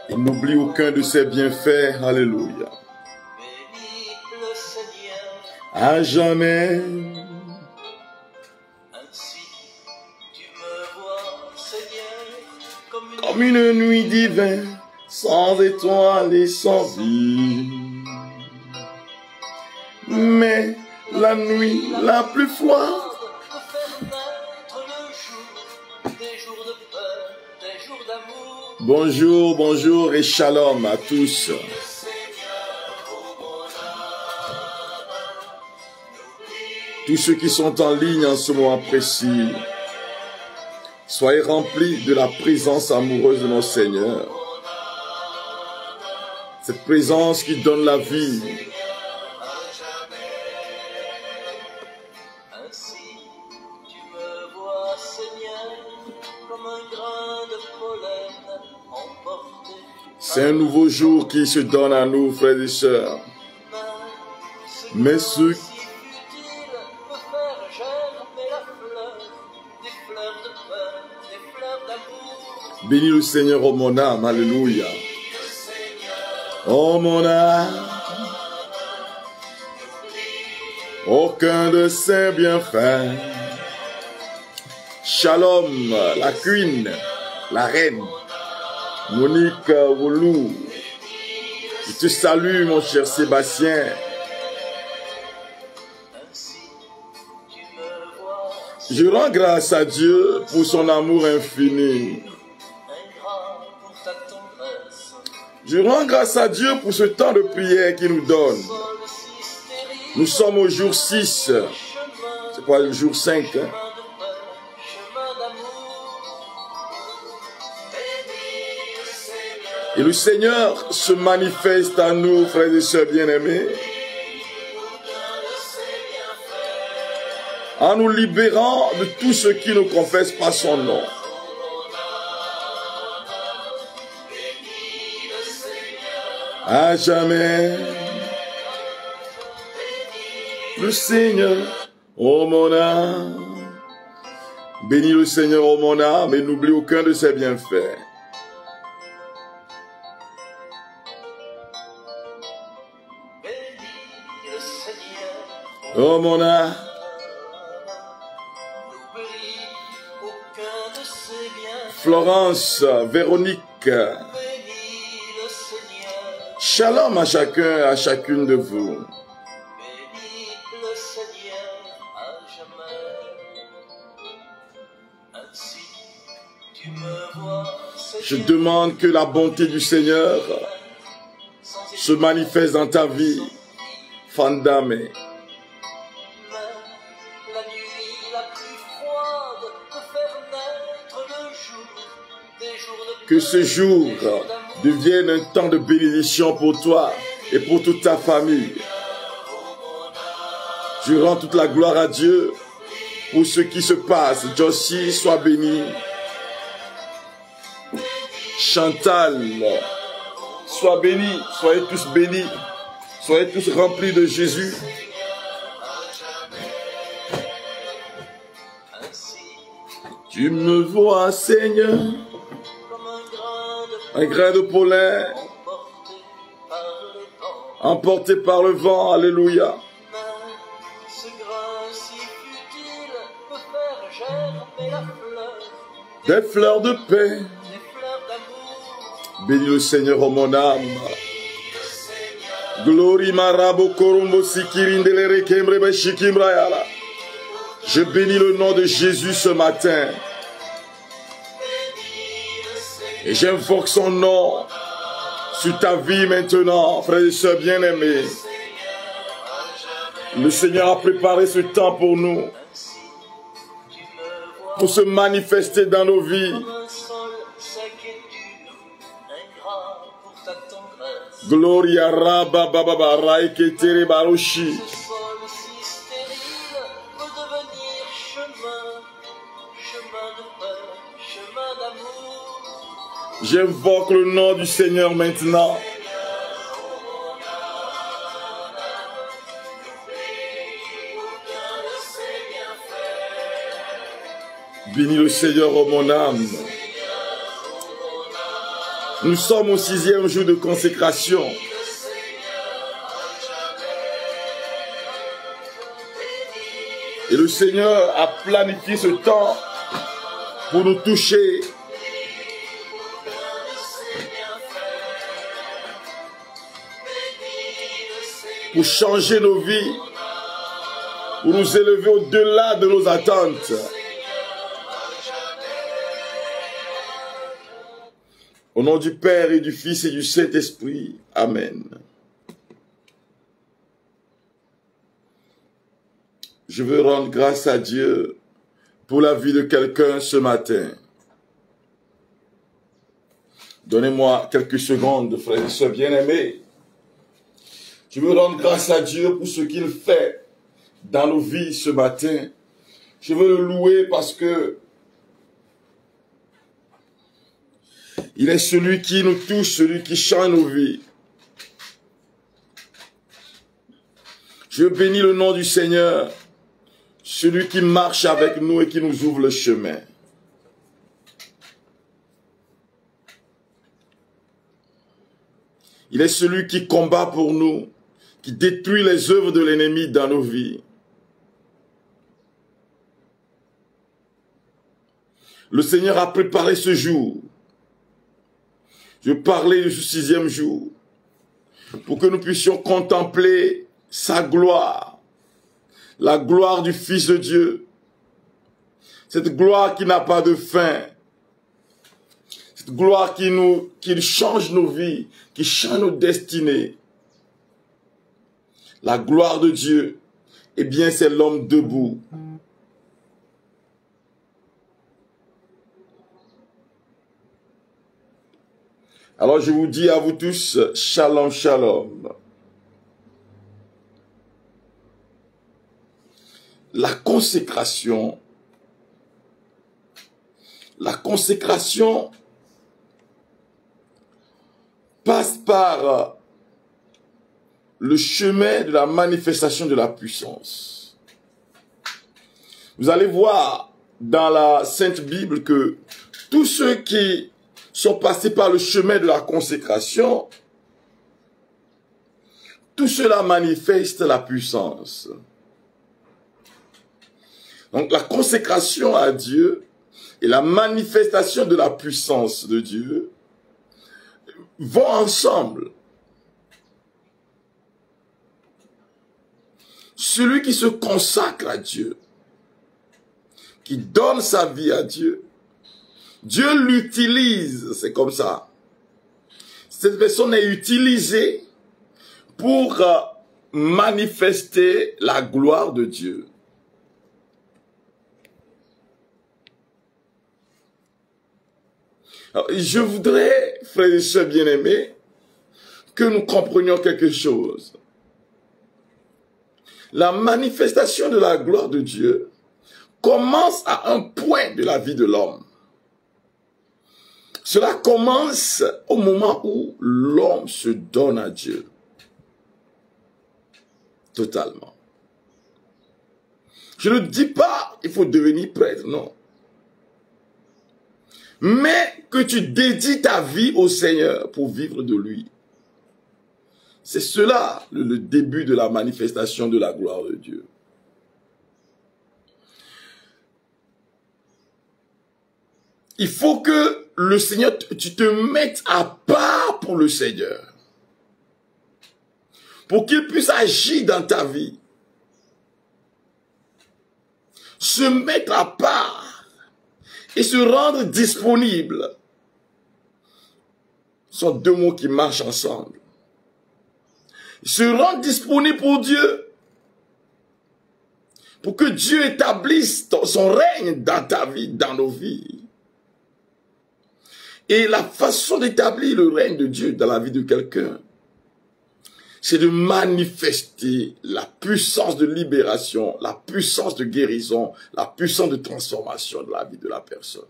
Et n'oublie aucun de ses bienfaits. Alléluia. À jamais. Comme une nuit d'hiver, sans étoiles et sans vie. Mais la nuit la plus froide bonjour, bonjour et shalom à tous. Tous ceux qui sont en ligne en ce moment précis, soyez remplis de la présence amoureuse de notre Seigneur. Cette présence qui donne la vie. C'est un nouveau jour qui se donne à nous, frères et sœurs. Mais ceux bénis le Seigneur, oh mon âme, alléluia. Oh mon âme, aucun de ses bienfaits. Shalom, la queen, la reine, Monique Woulou. Je te salue, mon cher Sébastien. Je rends grâce à Dieu pour son amour infini. Je rends grâce à Dieu pour ce temps de prière qu'il nous donne. Nous sommes au jour 6. C'est pas le jour 5. Et le Seigneur se manifeste à nous, frères et sœurs bien-aimés, en nous libérant de tout ce qui ne confesse pas son nom. À jamais, le Seigneur, ô mon âme, bénis le Seigneur, ô mon âme, et n'oublie aucun de ses bienfaits. Oh mon âme, Florence, Véronique, shalom à chacun, à chacune de vous. Je demande que la bonté du Seigneur se manifeste dans ta vie, Fandame. Que ce jour devienne un temps de bénédiction pour toi et pour toute ta famille. Je rends toute la gloire à Dieu pour ce qui se passe. Josie, sois béni. Chantal, sois béni. Soyez tous bénis. Soyez tous remplis de Jésus. Tu me vois, Seigneur, un grain de pollen emporté par le vent, alléluia. Des fleurs de paix, bénis le Seigneur, oh mon âme. Glory marabo korombo sikirindele kembre shikimbrayala. Je bénis le nom de Jésus ce matin. Et j'invoque son nom sur ta vie maintenant, frères et sœurs bien-aimés. Le Seigneur a préparé ce temps pour nous, pour se manifester dans nos vies. Gloria Rabba Baba Raiketere Barushi. J'invoque le nom du Seigneur maintenant. Bénis le Seigneur, oh mon âme. Nous sommes au 6e jour de consécration. Et le Seigneur a planifié ce temps pour nous toucher. Pour changer nos vies. Pour nous élever au-delà de nos attentes. Au nom du Père et du Fils et du Saint-Esprit. Amen. Je veux rendre grâce à Dieu pour la vie de quelqu'un ce matin. Donnez-moi quelques secondes, frères et sœurs bien-aimés. Je veux rendre grâce à Dieu pour ce qu'il fait dans nos vies ce matin. Je veux le louer parce que il est celui qui nous touche, celui qui change nos vies. Je bénis le nom du Seigneur, celui qui marche avec nous et qui nous ouvre le chemin. Il est celui qui combat pour nous, qui détruit les œuvres de l'ennemi dans nos vies. Le Seigneur a préparé ce jour. Je parlais du 6e jour pour que nous puissions contempler sa gloire, la gloire du Fils de Dieu, cette gloire qui n'a pas de fin, cette gloire qui change nos vies, qui change nos destinées. La gloire de Dieu, eh bien c'est l'homme debout. Alors je vous dis à vous tous, shalom, shalom. La consécration passe par le chemin de la manifestation de la puissance. Vous allez voir dans la Sainte Bible que tous ceux qui sont passés par le chemin de la consécration, tout cela manifeste la puissance. Donc la consécration à Dieu et la manifestation de la puissance de Dieu vont ensemble. Celui qui se consacre à Dieu, qui donne sa vie à Dieu, Dieu l'utilise, c'est comme ça. Cette personne est utilisée pour manifester la gloire de Dieu. Alors, je voudrais, frères et sœurs bien-aimés, que nous comprenions quelque chose. La manifestation de la gloire de Dieu commence à un point de la vie de l'homme. Cela commence au moment où l'homme se donne à Dieu. Totalement. Je ne dis pas il faut devenir prêtre, non. Mais que tu dédies ta vie au Seigneur pour vivre de lui. C'est cela le début de la manifestation de la gloire de Dieu. Il faut que le Seigneur, tu te mettes à part pour le Seigneur. Pour qu'il puisse agir dans ta vie. Se mettre à part et se rendre disponible. Ce sont deux mots qui marchent ensemble. Se rendre disponible pour Dieu. Pour que Dieu établisse son règne dans ta vie, dans nos vies. Et la façon d'établir le règne de Dieu dans la vie de quelqu'un, c'est de manifester la puissance de libération, la puissance de guérison, la puissance de transformation de la vie de la personne.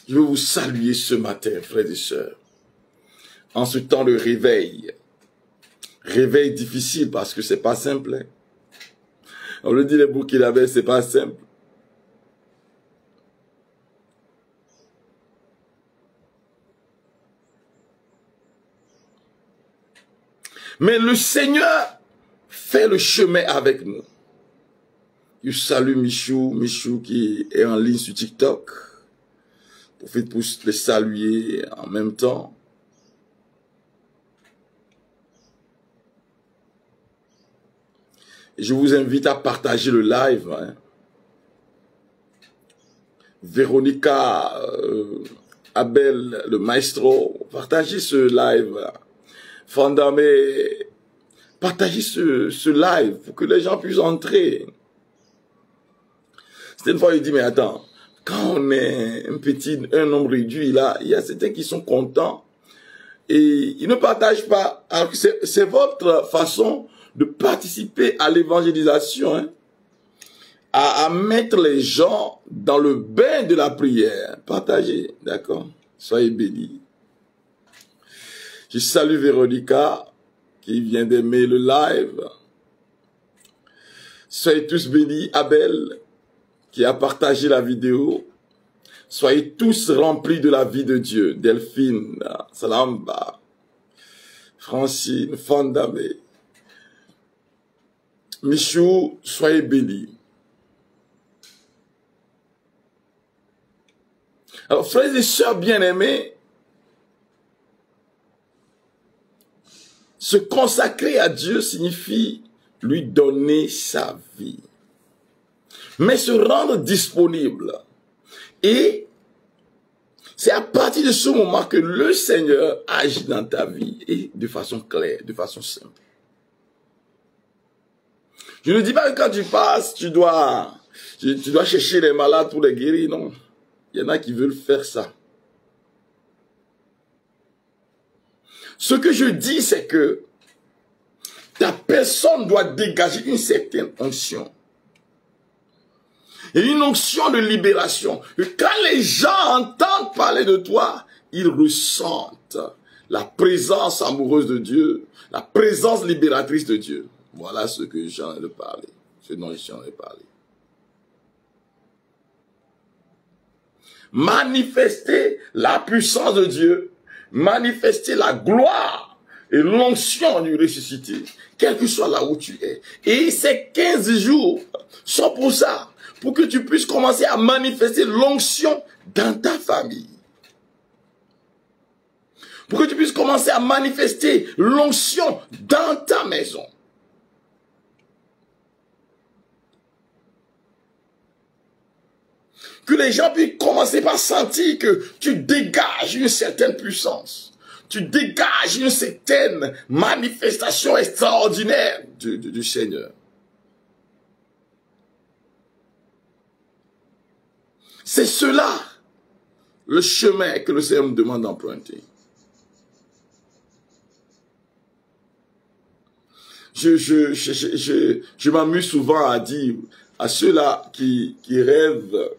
Je veux vous saluer ce matin, frères et sœurs, en ce temps de réveil. Réveil difficile parce que c'est pas simple. Hein? On le dit les Burkinabés, c'est pas simple. Mais le Seigneur fait le chemin avec nous. Je salue Michou qui est en ligne sur TikTok. Profite pour le saluer en même temps. Je vous invite à partager le live. Hein. Véronica, Abel, le maestro, partagez ce live. Fandame, partagez ce live pour que les gens puissent entrer. C'est une fois, il dit, mais attends, quand on est un nombre réduit, là, il y a certains qui sont contents et ils ne partagent pas. Alors que c'est votre façon de participer à l'évangélisation, hein, à mettre les gens dans le bain de la prière. Partagez, d'accord? Soyez bénis. Je salue Véronica qui vient d'aimer le live. Soyez tous bénis. Abel qui a partagé la vidéo. Soyez tous remplis de la vie de Dieu. Delphine, Salamba, Francine, Fandame, Michou, soyez bénis. Alors, frères et sœurs bien-aimés, se consacrer à Dieu signifie lui donner sa vie. Mais se rendre disponible. Et c'est à partir de ce moment que le Seigneur agit dans ta vie et de façon claire, de façon simple. Je ne dis pas que quand tu passes, tu dois chercher les malades pour les guérir, non. Il y en a qui veulent faire ça. Ce que je dis, c'est que ta personne doit dégager une certaine onction. Et une onction de libération. Et quand les gens entendent parler de toi, ils ressentent la présence amoureuse de Dieu, la présence libératrice de Dieu. Voilà ce que j'en ai de parler, ce dont j'en ai parlé. Manifester la puissance de Dieu, manifester la gloire et l'onction du ressuscité, quel que soit là où tu es. Et ces 15 jours sont pour ça, pour que tu puisses commencer à manifester l'onction dans ta famille. Pour que tu puisses commencer à manifester l'onction dans ta maison. Que les gens puissent commencer par sentir que tu dégages une certaine puissance. Tu dégages une certaine manifestation extraordinaire du Seigneur. C'est cela, le chemin que le Seigneur me demande d'emprunter. Je m'amuse souvent à dire à ceux-là qui rêvent.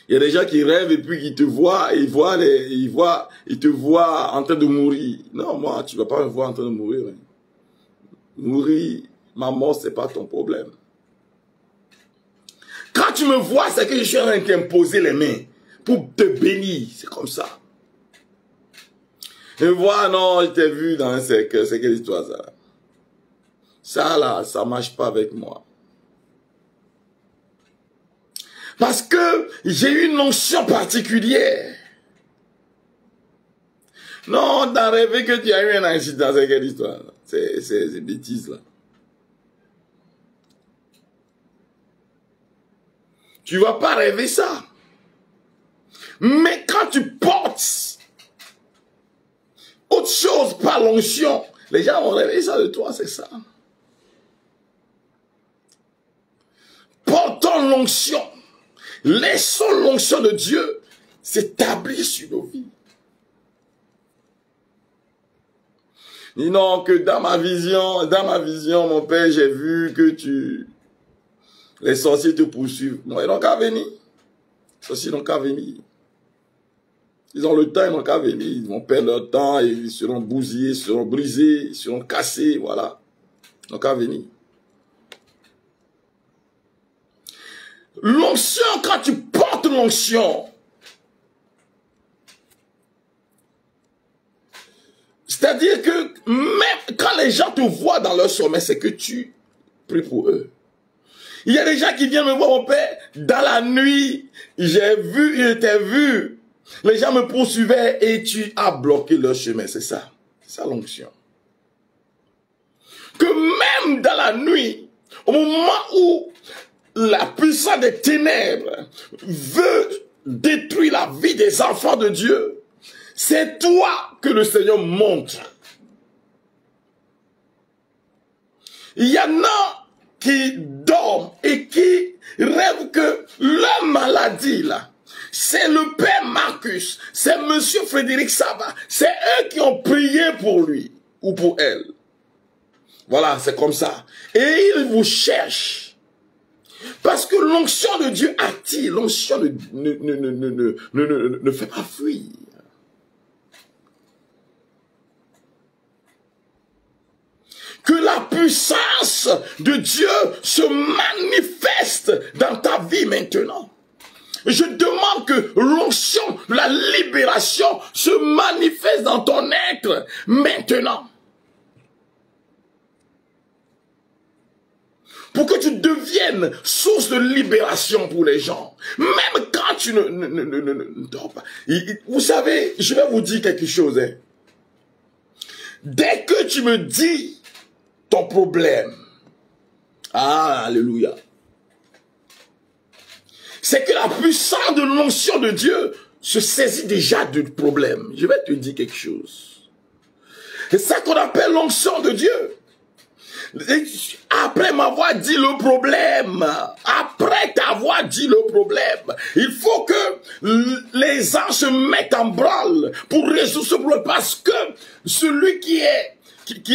Il y a des gens qui rêvent et puis qui te voient, ils te voient en train de mourir. Non, moi, tu ne vas pas me voir en train de mourir. Hein. Mourir, ma mort, ce n'est pas ton problème. Quand tu me vois, c'est que je suis en train de t'imposer les mains pour te bénir. C'est comme ça. Et voilà, non, je t'ai vu dans un cercle. C'est quelle histoire ça? Ça là, ça ne marche pas avec moi. Parce que j'ai une notion particulière. Non, t'as rêvé que tu as eu un accident, c'est quelle histoire? C'est des bêtises là. Tu vas pas rêver ça. Mais quand tu portes autre chose par l'onction, les gens vont rêver ça de toi, c'est ça. Portons l'onction. Laissons l'onction de Dieu s'établir sur nos vies. Dis non, que dans ma vision, mon père, j'ai vu que les sorciers te poursuivent. Non, ils n'ont qu'à venir. Les sorciers n'ont qu'à venir. Ils ont le temps, ils n'ont qu'à venir. Ils vont perdre leur temps, ils seront bousillés, ils seront brisés, ils seront cassés, voilà. Ils n'ont qu'à venir. L'onction, quand tu portes l'onction, C'est-à-dire que même quand les gens te voient dans leur sommeil, c'est que tu pries pour eux. Il y a des gens qui viennent me voir, mon père, dans la nuit, il t'a vu. Les gens me poursuivaient et tu as bloqué leur chemin, c'est ça. C'est ça l'onction. Que même dans la nuit, au moment où la puissance des ténèbres veut détruire la vie des enfants de Dieu, c'est toi que le Seigneur montre. Il y en a qui dorment et qui rêvent que leur maladie, là, c'est le père Marcus, c'est monsieur Frédéric Saba, c'est eux qui ont prié pour lui ou pour elle. Voilà, c'est comme ça. Et ils vous cherchent. Parce que l'onction de Dieu attire, l'onction ne fait pas fuir. Que la puissance de Dieu se manifeste dans ta vie maintenant. Je demande que l'onction, la libération se manifeste dans ton être maintenant. Pour que tu deviennes source de libération pour les gens. Même quand tu ne dors pas. Vous savez, je vais vous dire quelque chose. Hein. Dès que tu me dis ton problème, ah, alléluia, c'est que la puissance de l'onction de Dieu se saisit déjà du problème. Je vais te dire quelque chose. C'est ça qu'on appelle l'onction de Dieu. Après m'avoir dit le problème, après t'avoir dit le problème, il faut que les anges se mettent en branle pour résoudre ce problème, parce que celui qui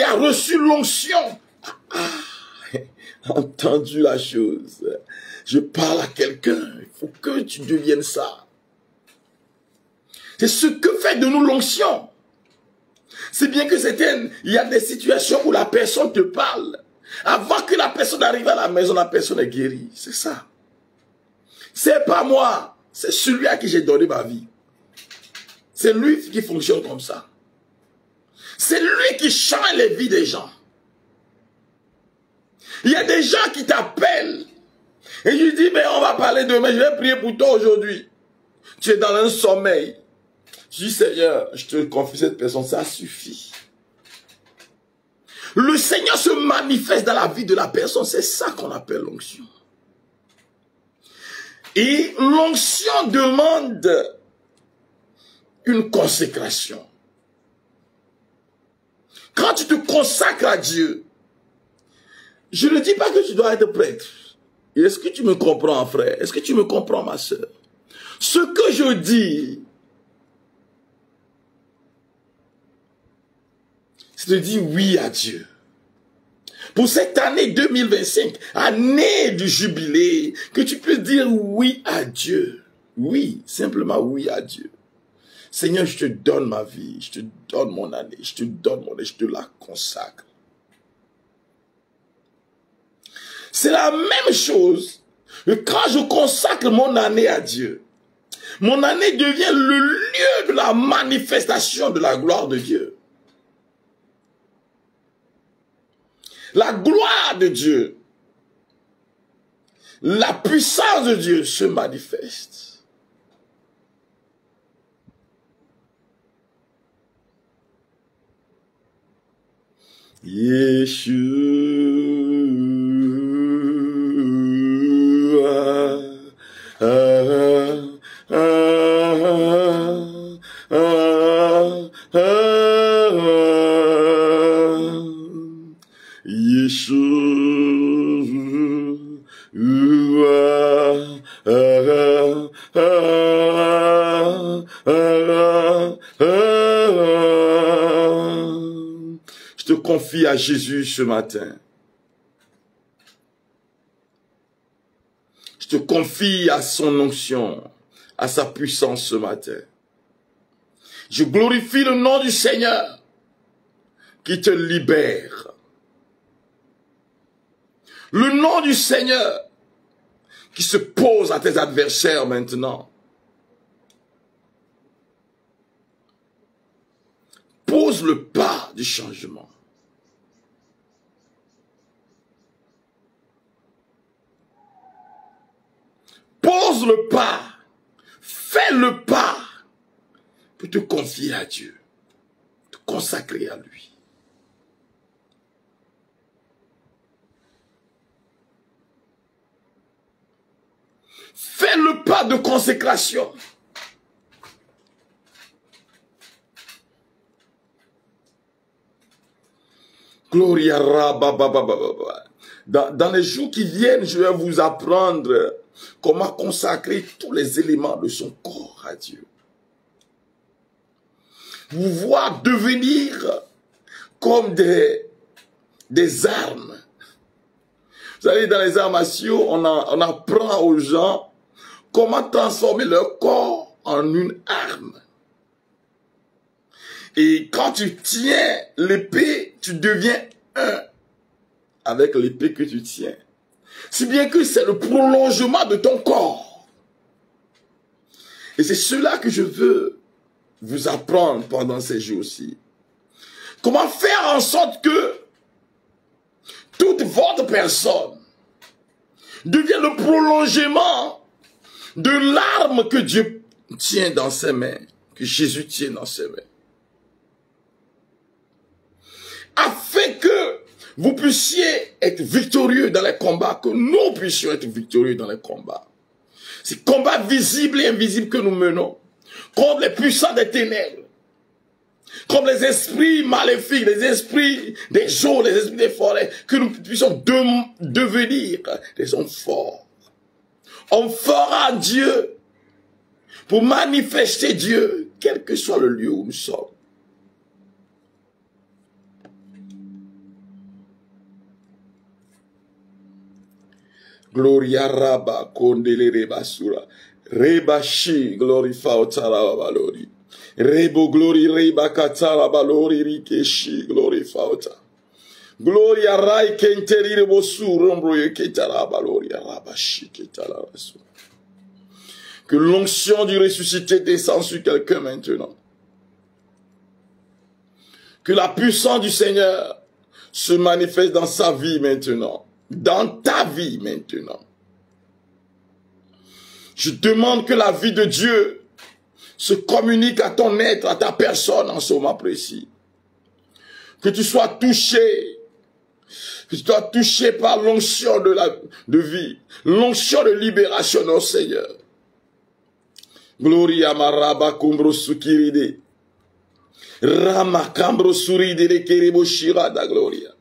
a reçu l'onction a entendu la chose. Je parle à quelqu'un, il faut que tu deviennes ça. C'est ce que fait de nous l'onction. C'est bien que il y a des situations où la personne te parle. Avant que la personne arrive à la maison, la personne est guérie. C'est ça. C'est pas moi. C'est celui à qui j'ai donné ma vie. C'est lui qui fonctionne comme ça. C'est lui qui change les vies des gens. Il y a des gens qui t'appellent. Et je dis, mais on va parler demain, je vais prier pour toi aujourd'hui. Tu es dans un sommeil. Je dis, Seigneur, je te confie cette personne, ça suffit. Le Seigneur se manifeste dans la vie de la personne, c'est ça qu'on appelle l'onction. Et l'onction demande une consécration. Quand tu te consacres à Dieu, je ne dis pas que tu dois être prêtre. Est-ce que tu me comprends, frère? Est-ce que tu me comprends, ma soeur? Ce que je dis, c'est de dire oui à Dieu. Pour cette année 2025, année du jubilé, que tu puisses dire oui à Dieu. Oui, simplement oui à Dieu. Seigneur, je te donne ma vie, je te donne mon année, je te donne mon année, je te la consacre. C'est la même chose que quand je consacre mon année à Dieu. Mon année devient le lieu de la manifestation de la gloire de Dieu. La gloire de Dieu, la puissance de Dieu se manifeste. Je te confie à Jésus ce matin. Je te confie à son onction, à sa puissance ce matin. Je glorifie le nom du Seigneur qui te libère. Le nom du Seigneur qui se pose à tes adversaires maintenant. Pose le pas du changement. Pose le pas. Fais le pas pour te confier à Dieu. Te consacrer à lui. Fais le pas de consécration. Gloria Rabba. Dans les jours qui viennent, je vais vous apprendre comment consacrer tous les éléments de son corps à Dieu. Vous voir devenir comme des armes. Vous savez, dans les arts martiaux, on apprend aux gens comment transformer leur corps en une arme. Et quand tu tiens l'épée, tu deviens un avec l'épée que tu tiens. Si bien que c'est le prolongement de ton corps. Et c'est cela que je veux vous apprendre pendant ces jours-ci. Comment faire en sorte que toute votre personne devienne le prolongement de l'arme que Dieu tient dans ses mains, que Jésus tient dans ses mains. Afin que vous puissiez être victorieux dans les combats, que nous puissions être victorieux dans les combats. Ces combats visibles et invisibles que nous menons, contre les puissants des ténèbres, contre les esprits maléfiques, les esprits des eaux, les esprits des forêts, que nous puissions devenir des hommes forts. On fera Dieu pour manifester Dieu, quel que soit le lieu où nous sommes. Gloria Rabba Kondele Rebasura Rebashi Glory Fautara Balori Rebo Glory Reba Katara Balori Rikeshi Glory Fauta Gloria Rai Kenteri Rebosu Rombroye Ketara Balori Rabashi Ketara Rasu. Que l'onction du ressuscité descende sur quelqu'un maintenant. Que la puissance du Seigneur se manifeste dans sa vie maintenant. Dans ta vie maintenant. Je demande que la vie de Dieu se communique à ton être, à ta personne en ce moment précis. Que tu sois touché. Que tu sois touché par l'onction de vie. L'onction de libération, au Seigneur. Gloria maraba kumbro sukiride. Rama kambro suride de kerebo shirada gloria.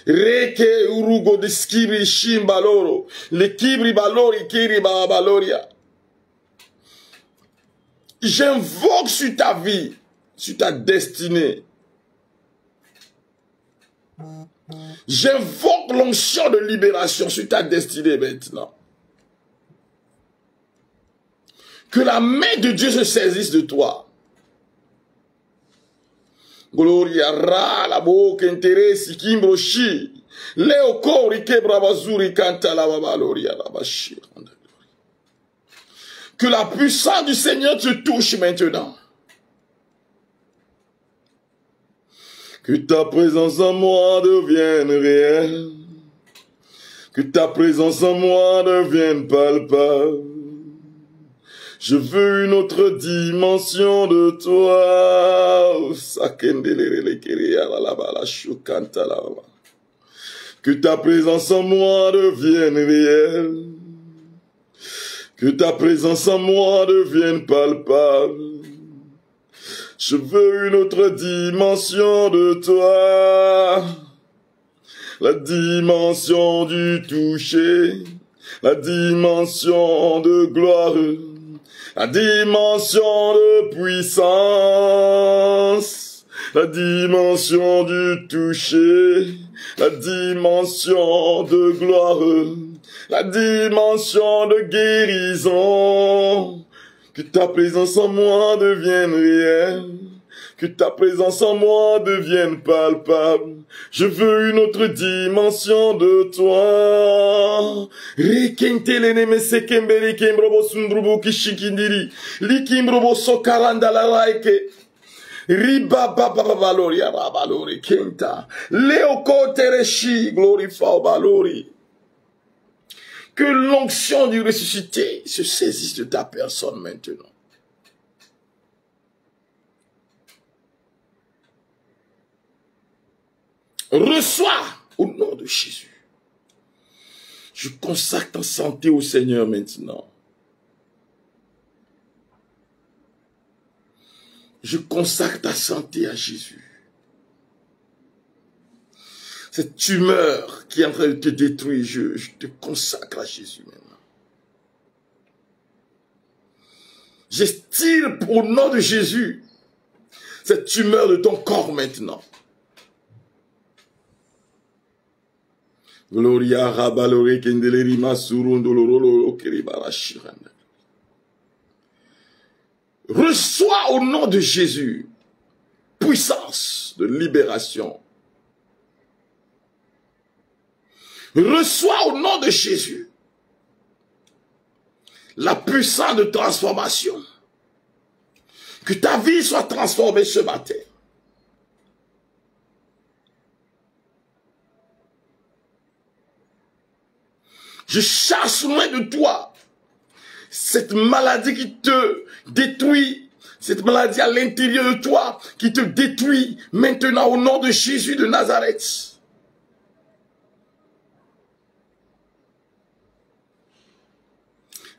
Reke urugo de skibri shimbaloro. Le kibri balori kiri baloria. J'invoque sur ta vie, sur ta destinée. J'invoque l'onction de libération sur ta destinée maintenant. Que la main de Dieu se saisisse de toi. Gloria ra la boca interesi kimbroshi. Leo kori kebrabazuri kanta la babaloria la bashi. Que la puissance du Seigneur te touche maintenant. Que ta présence en moi devienne réelle. Que ta présence en moi devienne palpable. Je veux une autre dimension de toi. Que ta présence en moi devienne réelle. Que ta présence en moi devienne palpable. Je veux une autre dimension de toi. La dimension du toucher. La dimension de gloire. La dimension de puissance, la dimension du toucher, la dimension de gloire, la dimension de guérison. Que ta présence en moi devienne réelle, que ta présence en moi devienne palpable. Je veux une autre dimension de toi. Rikentele me sekembere kembrobo sundrubu kishikindiri. Likimbrobo sokaranda la laike. Riba baba balori arabalori kenta. Leoko tereshi glorify balori. Que l'onction du ressuscité se saisisse de ta personne maintenant. Reçois au nom de Jésus. Je consacre ta santé au Seigneur maintenant. Je consacre ta santé à Jésus. Cette tumeur qui est en train de te détruire, je te consacre à Jésus maintenant. J'estire au nom de Jésus cette tumeur de ton corps maintenant. Gloria rabalore kendelerima surundolorolo keribarashiranda. Reçois au nom de Jésus puissance de libération. Reçois au nom de Jésus la puissance de transformation. Que ta vie soit transformée ce matin. Je chasse loin de toi cette maladie qui te détruit, cette maladie à l'intérieur de toi qui te détruit maintenant au nom de Jésus de Nazareth.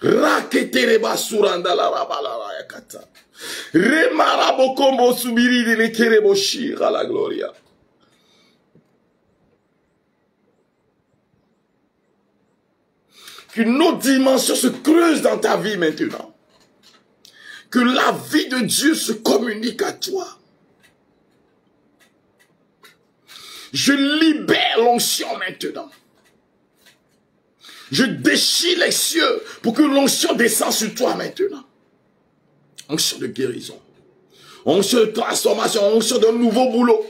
Raketereba suranda la rabalala yakata. Remarabo kombo subiri de lekerebo shira la gloria. Que nos dimensions se creusent dans ta vie maintenant. Que la vie de Dieu se communique à toi. Je libère l'onction maintenant. Je déchire les cieux pour que l'onction descende sur toi maintenant. Onction de guérison. Onction de transformation. Onction d'un nouveau boulot.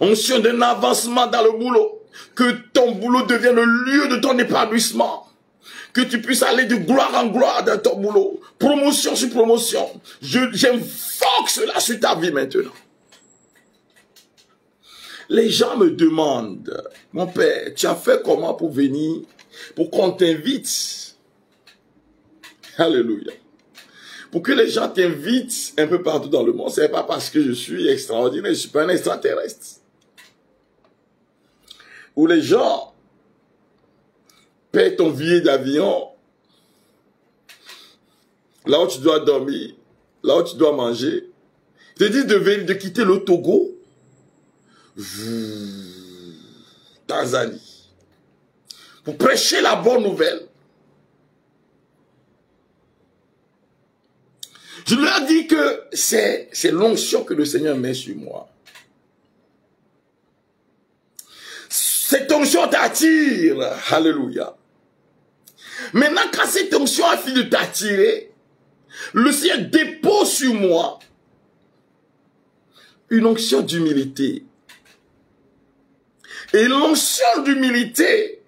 Onction d'un avancement dans le boulot. Que ton boulot devienne le lieu de ton épanouissement. Que tu puisses aller de gloire en gloire dans ton boulot. Promotion sur promotion. J'invoque cela sur ta vie maintenant. Les gens me demandent, mon père, tu as fait comment pour venir, pour qu'on t'invite? Alléluia. Pour que les gens t'invitent un peu partout dans le monde, ce n'est pas parce que je suis extraordinaire, je ne suis pas un extraterrestre. Où les gens paient ton billet d'avion, là où tu dois dormir, là où tu dois manger, te disent de quitter le Togo, Tanzanie, pour prêcher la bonne nouvelle. Je leur dis que c'est l'onction que le Seigneur met sur moi. Cette onction t'attire. Alléluia. Maintenant, quand cette onction a fini de t'attirer, le Seigneur dépose sur moi une onction d'humilité. Et l'onction d'humilité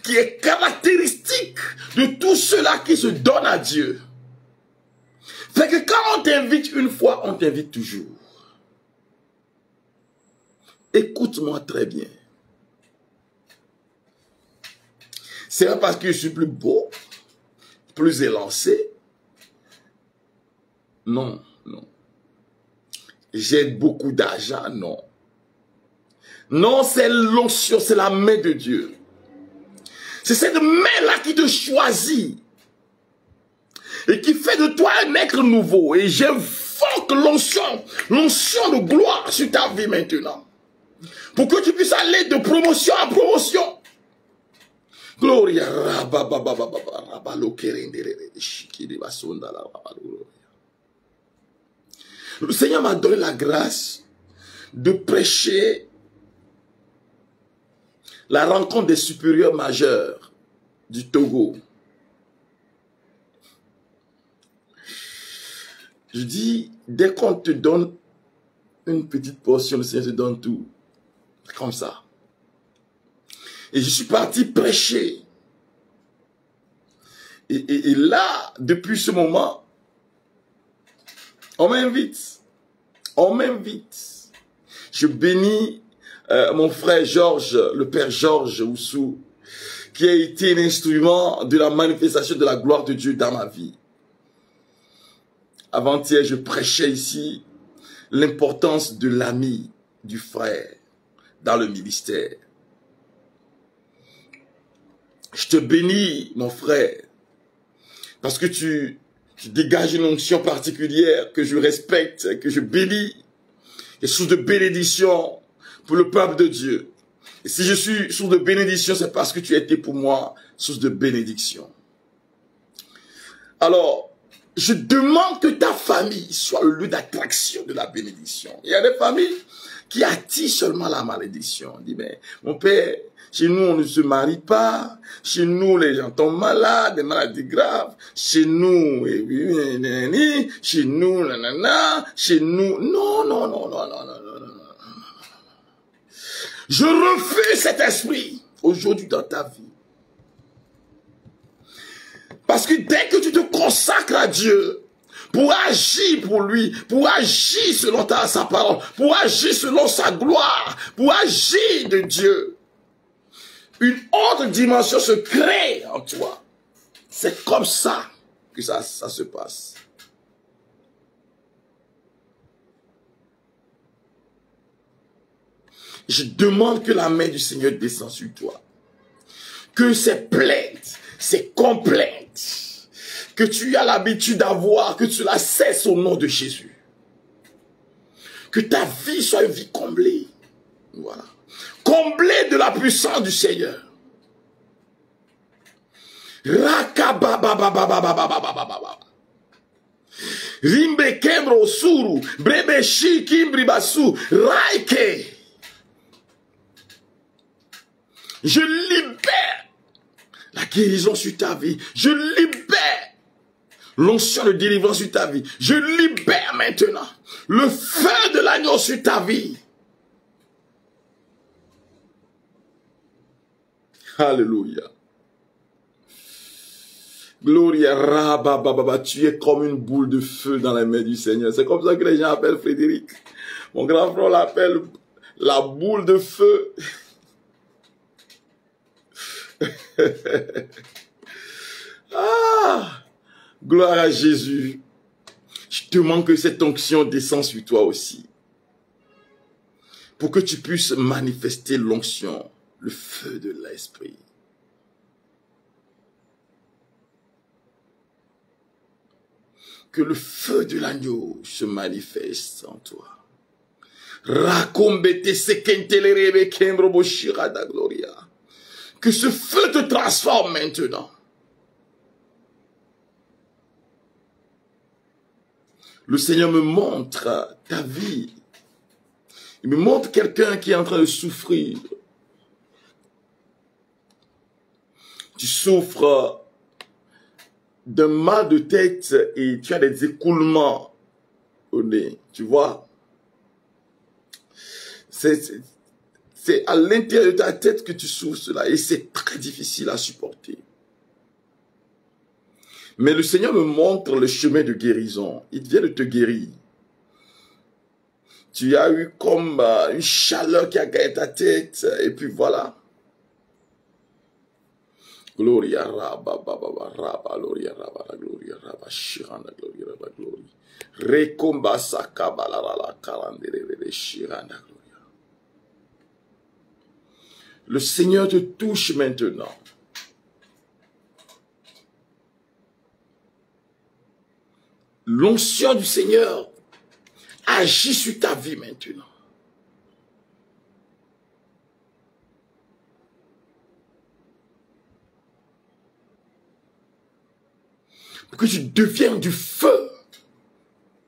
qui est caractéristique de tous ceux-là qui se donnent à Dieu. Fait que quand on t'invite une fois, on t'invite toujours. Écoute-moi très bien. C'est pas parce que je suis plus beau, plus élancé. Non, non. J'ai beaucoup d'argent, non. Non, c'est l'onction, c'est la main de Dieu. C'est cette main-là qui te choisit. Et qui fait de toi un être nouveau. Et j'invoque l'onction de gloire sur ta vie maintenant. Pour que tu puisses aller de promotion en promotion. Gloria. Le Seigneur m'a donné la grâce de prêcher la rencontre des supérieurs majeurs du Togo. Je dis, dès qu'on te donne une petite portion, le Seigneur te donne tout. Comme ça. Et je suis parti prêcher. Et là, depuis ce moment, on m'invite. On m'invite. Je bénis mon frère Georges, le père Georges Oussou, qui a été l'instrument de la manifestation de la gloire de Dieu dans ma vie. Avant-hier, je prêchais ici l'importance de l'ami, du frère, dans le ministère. Je te bénis, mon frère, parce que tu dégages une onction particulière que je respecte, que je bénis, et source de bénédiction pour le peuple de Dieu. Et si je suis source de bénédiction, c'est parce que tu as été pour moi source de bénédiction. Alors, je demande que ta famille soit le lieu d'attraction de la bénédiction. Il y a des familles qui attirent seulement la malédiction. On dit, mais mon père, chez nous, on ne se marie pas. Chez nous, les gens tombent malades, des maladies graves. Chez nous, chez nous, nanana, chez nous. Non, non, non, non, non, non, non, non. Je refuse cet esprit aujourd'hui dans ta vie. Parce que dès que tu te consacres à Dieu, pour agir pour lui, pour agir selon sa parole, pour agir selon sa gloire, pour agir de Dieu, une autre dimension se crée en toi. C'est comme ça que ça se passe. Je demande que la main du Seigneur descende sur toi. Que ces plaintes, ces complaintes que tu as l'habitude d'avoir, que tu la cesses au nom de Jésus. Que ta vie soit une vie comblée. Voilà. Comblée de la puissance du Seigneur. Rakabababababababababababa. Rimbe kembro suru, brebeshi kimbribasu, raike. Je libère la guérison sur ta vie. Je libère l'onction de délivrance sur ta vie. Je libère maintenant le feu de l'agneau sur ta vie. Alléluia. Gloria rabababa. Tu es comme une boule de feu dans les mains du Seigneur. C'est comme ça que les gens appellent Frédéric. Mon grand frère l'appelle la boule de feu. Ah, gloire à Jésus. Je te demande que cette onction descende sur toi aussi. Pour que tu puisses manifester l'onction, le feu de l'esprit. Que le feu de l'agneau se manifeste en toi. Racombete sekentelerebe kembroboshira da gloria. Que ce feu te transforme maintenant. Le Seigneur me montre ta vie. Il me montre quelqu'un qui est en train de souffrir. Tu souffres d'un mal de tête et tu as des écoulements au nez. Tu vois? C'est à l'intérieur de ta tête que tu souffres cela et c'est très difficile à supporter. Mais le Seigneur me montre le chemin de guérison. Il vient de te guérir. Tu as eu comme une chaleur qui a gagné ta tête et puis voilà. Gloria Rabba Baba Rabba Gloria Rabba Gloria Rabba Shiranda Gloria Rabba Gloria. Rekomba Sakaba la Karandere Shiranda Gloria. Le Seigneur te touche maintenant. L'onction du Seigneur agit sur ta vie maintenant. Pour que tu deviennes du feu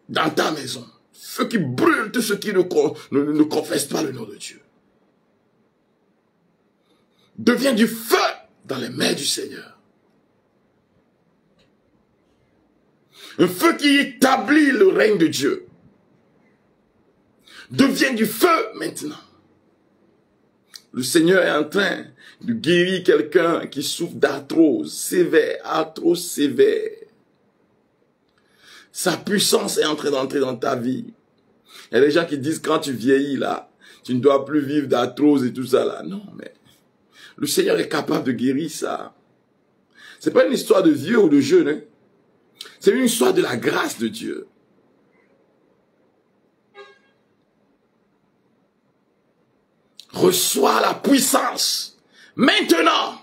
dans ta maison. Feu qui brûle tous ceux qui ne confessent pas le nom de Dieu. Deviens du feu dans les mains du Seigneur. Un feu qui établit le règne de Dieu. Deviens du feu maintenant. Le Seigneur est en train de guérir quelqu'un qui souffre d'arthrose sévère, arthrose sévère. Sa puissance est en train d'entrer dans ta vie. Il y a des gens qui disent quand tu vieillis là, tu ne dois plus vivre d'arthrose et tout ça là. Non, mais le Seigneur est capable de guérir ça. C'est pas une histoire de vieux ou de jeune. Hein? C'est une histoire de la grâce de Dieu. Reçois la puissance. Maintenant.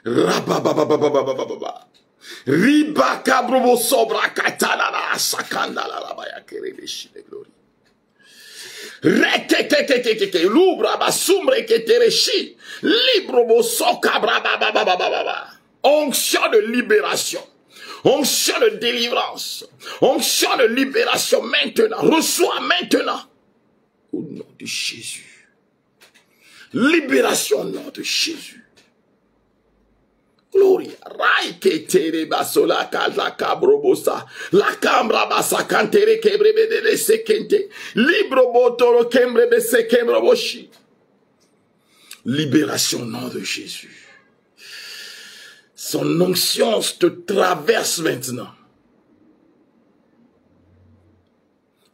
Rababababababababa. Riba kabrobo sobra katalala sakanda la la baya kerebeshi de glory. Rekekekekeke lubra basumbre ketereshi librobo sokabra bababababa. Onction de libération. Onction de délivrance. Onction de libération maintenant. Reçois maintenant. Au nom de Jésus. Libération au nom de Jésus. Gloria. Raiketere basola kaza kabrobosa. La cambra basa kantere kebrebe de sekente. Libro botoro kembrebe se kembroboshi. Libération au nom de Jésus. Son onction te traverse maintenant.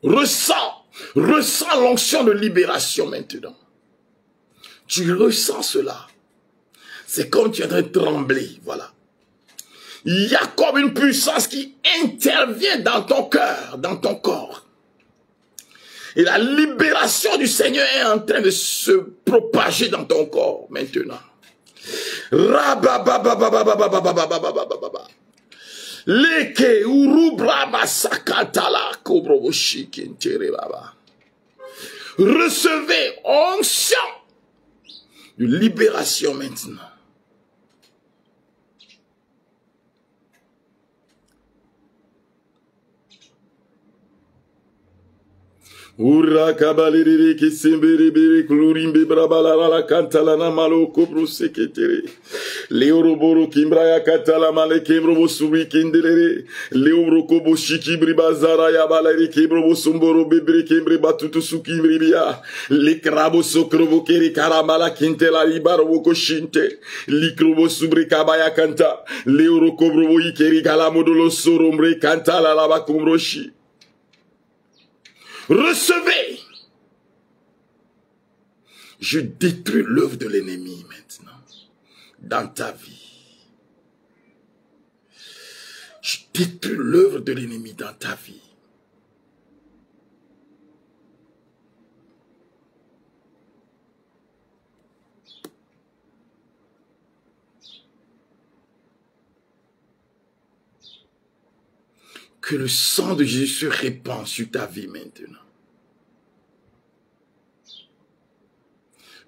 Ressens l'onction de libération maintenant. Tu ressens cela. C'est comme tu es en train de trembler, voilà. Il y a comme une puissance qui intervient dans ton cœur, dans ton corps. Et la libération du Seigneur est en train de se propager dans ton corps maintenant. Leke urubraba sakatala kobroboshi kentere baba. Recevez onction de libération maintenant. Ura kabaliri ki simbiri biri klurimbi brabala la kantala na malo kobro seketere. Leoroboro kimbraya katala male kembro subi kindelere. Leoro kobo shiki bribazara ya baleri kembro sumboro bibri kembri batutu sukimri bia. Likrabo sokrobo keri karamala kintela libaro koshinte. Likrobo subri kabaya kanta. Leoro kobro ikeri kalamodolo sorombre kantala la bakumroshi. Recevez. Je détruis l'œuvre de l'ennemi maintenant dans ta vie. Je détruis l'œuvre de l'ennemi dans ta vie. Que le sang de Jésus se répand sur ta vie maintenant.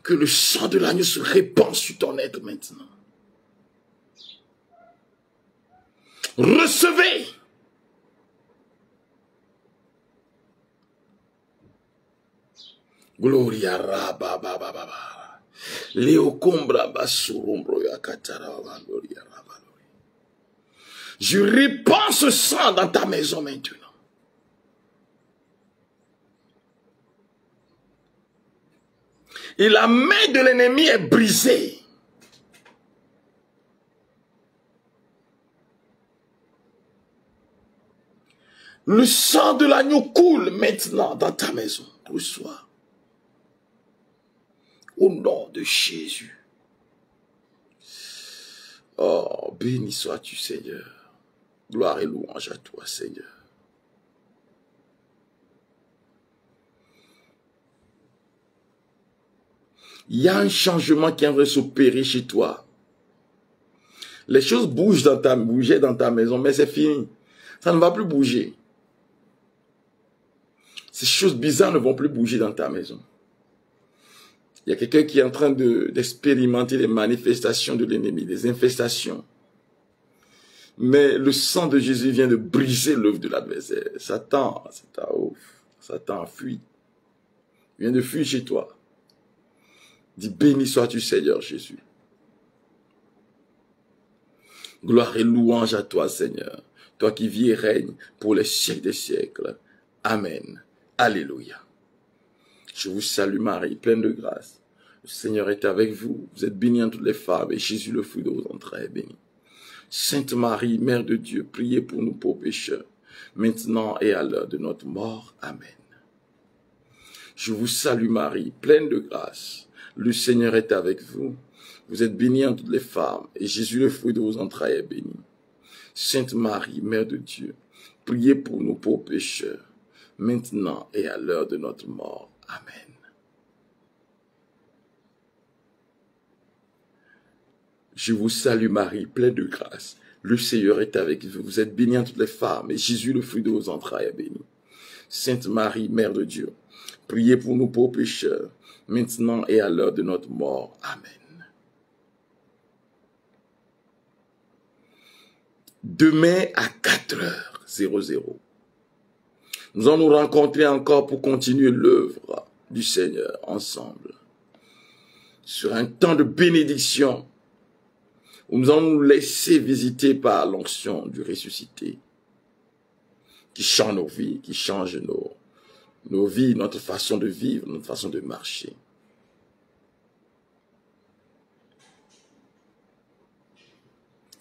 Que le sang de l'agneau se répand sur ton être maintenant. Recevez. Gloria rabba baba baba. Leo combra basurumbro ya katara gloria rabba. Je répands ce sang dans ta maison maintenant. Et la main de l'ennemi est brisée. Le sang de l'agneau coule maintenant dans ta maison. Reçois. Au nom de Jésus. Oh, béni sois-tu, Seigneur. Gloire et louange à toi, Seigneur. Il y a un changement qui aimerait s'opérer chez toi. Les choses bougeaient dans ta maison, mais c'est fini. Ça ne va plus bouger. Ces choses bizarres ne vont plus bouger dans ta maison. Il y a quelqu'un qui est en train d'expérimenter les manifestations de l'ennemi, des infestations. Mais le sang de Jésus vient de briser l'œuvre de l'adversaire. Satan a fui. Il vient de fuir chez toi. Dis, béni sois-tu Seigneur Jésus. Gloire et louange à toi Seigneur. Toi qui vis et règnes pour les siècles des siècles. Amen. Alléluia. Je vous salue Marie, pleine de grâce. Le Seigneur est avec vous. Vous êtes bénie entre toutes les femmes et Jésus, le fruit de vos entrailles, est béni. Sainte Marie, Mère de Dieu, priez pour nous pauvres pécheurs, maintenant et à l'heure de notre mort. Amen. Je vous salue Marie, pleine de grâce. Le Seigneur est avec vous. Vous êtes bénie entre toutes les femmes, et Jésus, le fruit de vos entrailles, est béni. Sainte Marie, Mère de Dieu, priez pour nous pauvres pécheurs, maintenant et à l'heure de notre mort. Amen. Je vous salue Marie, pleine de grâce. Le Seigneur est avec vous. Vous êtes bénie entre toutes les femmes, et Jésus, le fruit de vos entrailles, est béni. Sainte Marie, Mère de Dieu, priez pour nous pauvres pécheurs, maintenant et à l'heure de notre mort. Amen. Demain à 4h00, nous allons nous rencontrer encore pour continuer l'œuvre du Seigneur ensemble, sur un temps de bénédiction, où nous allons nous laisser visiter par l'onction du ressuscité, qui change nos vies, qui change nos vies, notre façon de vivre, notre façon de marcher.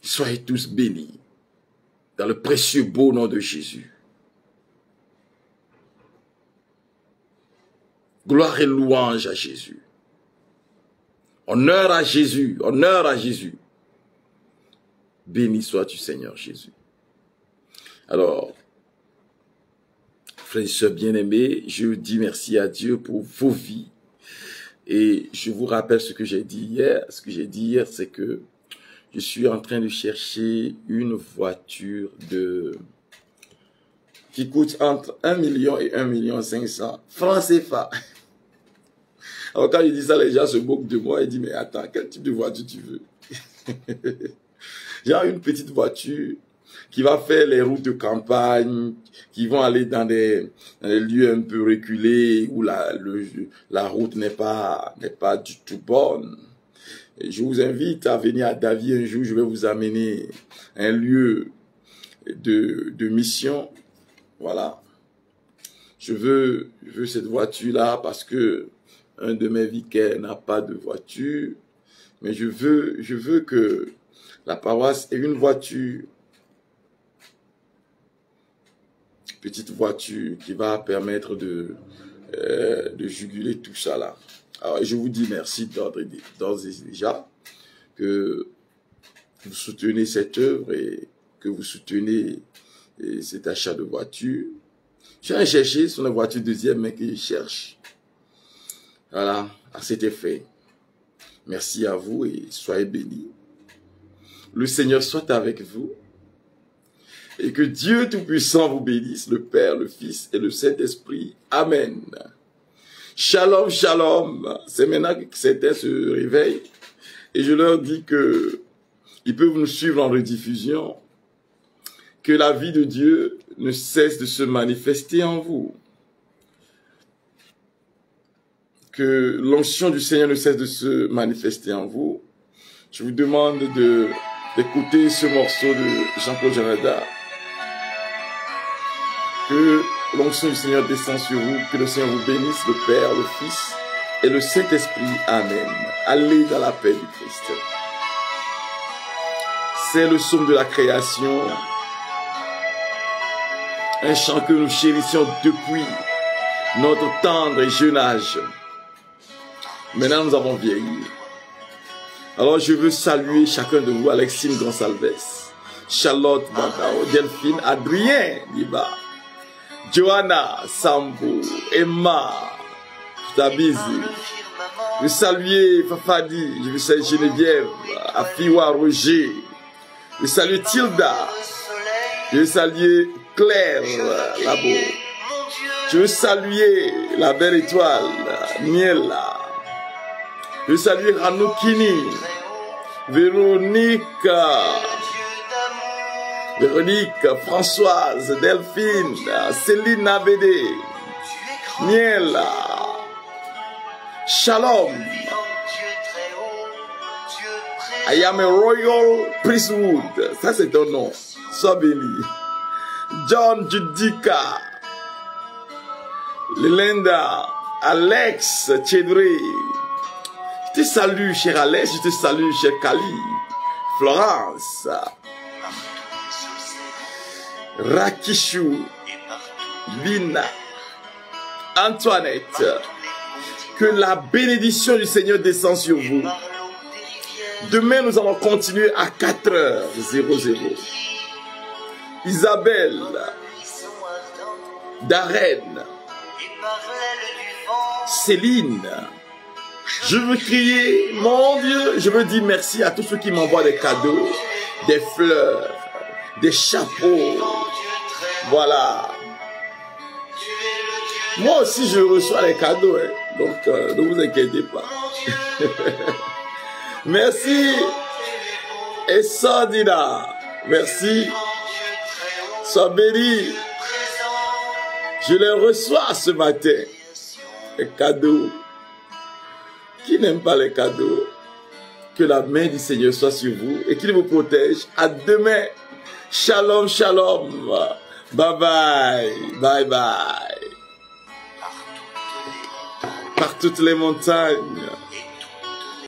Soyez tous bénis dans le précieux beau nom de Jésus. Gloire et louange à Jésus. Honneur à Jésus, honneur à Jésus. Béni sois-tu Seigneur Jésus. Alors, frères et sœurs bien-aimés, je dis merci à Dieu pour vos vies. Et je vous rappelle ce que j'ai dit hier. Ce que j'ai dit hier, c'est que je suis en train de chercher une voiture qui coûte entre 1 million et 1,5 million francs CFA. Alors quand je dis ça, les gens se moquent de moi et disent, mais attends, quel type de voiture tu veux? J'ai une petite voiture qui va faire les routes de campagne, qui vont aller dans des lieux un peu reculés où la route n'est pas du tout bonne. Et je vous invite à venir à Davy un jour, je vais vous amener un lieu de mission. Voilà. Je veux cette voiture-là parce que un de mes vicaires n'a pas de voiture. Mais je veux que la paroisse ait une voiture. Petite voiture qui va permettre de juguler tout ça là. Alors, je vous dis merci d'ores et déjà que vous soutenez cette œuvre et que vous soutenez cet achat de voiture. Je viens chercher sur la voiture deuxième main que je cherche. Voilà, à cet effet. Merci à vous et soyez bénis. Le Seigneur soit avec vous. Et que Dieu Tout-Puissant vous bénisse, le Père, le Fils et le Saint-Esprit. Amen. Shalom, shalom. C'est maintenant que certains se réveillent. Et je leur dis que ils peuvent nous suivre en rediffusion. Que la vie de Dieu ne cesse de se manifester en vous. Que l'onction du Seigneur ne cesse de se manifester en vous. Je vous demande d'écouter ce morceau de Jean-Claude Janada. Que l'onction du Seigneur descend sur vous, que le Seigneur vous bénisse, le Père, le Fils et le Saint-Esprit. Amen. Allez dans la paix du Christ. C'est le psaume de la création. Un chant que nous chérissions depuis notre tendre et jeune âge. Maintenant, nous avons vieilli. Alors, je veux saluer chacun de vous, Alexine Gonsalves, Charlotte Bantao, Delphine, Adrien Liba, Johanna Sambo, Emma, Tabizi. Je veux saluer Fafadi, je veux saluer Geneviève, Afiwa Roger, je veux saluer Tilda, je veux saluer Claire Labo, je veux saluer la belle étoile, Niela. Je salue Ranoukini, Véronique, Françoise, Delphine, Céline Abédé, Niel, Shalom. I am a royal priesthood. Ça c'est ton nom. Sois béni. John Judica, Linda, Alex Chedri. Je te salue, cher Alex, je te salue, cher Kali, Florence. Rakishu, Lina, Antoinette. Que la bénédiction du Seigneur descend sur vous. Demain, nous allons continuer à 4h00. Isabelle, Darren, Céline. Je veux crier, mon Dieu, je veux dire merci à tous ceux qui m'envoient des cadeaux, des fleurs, des chapeaux. Voilà. Moi aussi, je reçois les cadeaux, hein. Donc ne vous inquiétez pas. Merci. Et Sandina, merci. Sois béni. Je les reçois ce matin. Les cadeaux. Qui n'aime pas les cadeaux? Que la main du Seigneur soit sur vous et qu'il vous protège. À demain. Shalom, shalom. Bye bye. Bye bye. Par toutes les montagnes.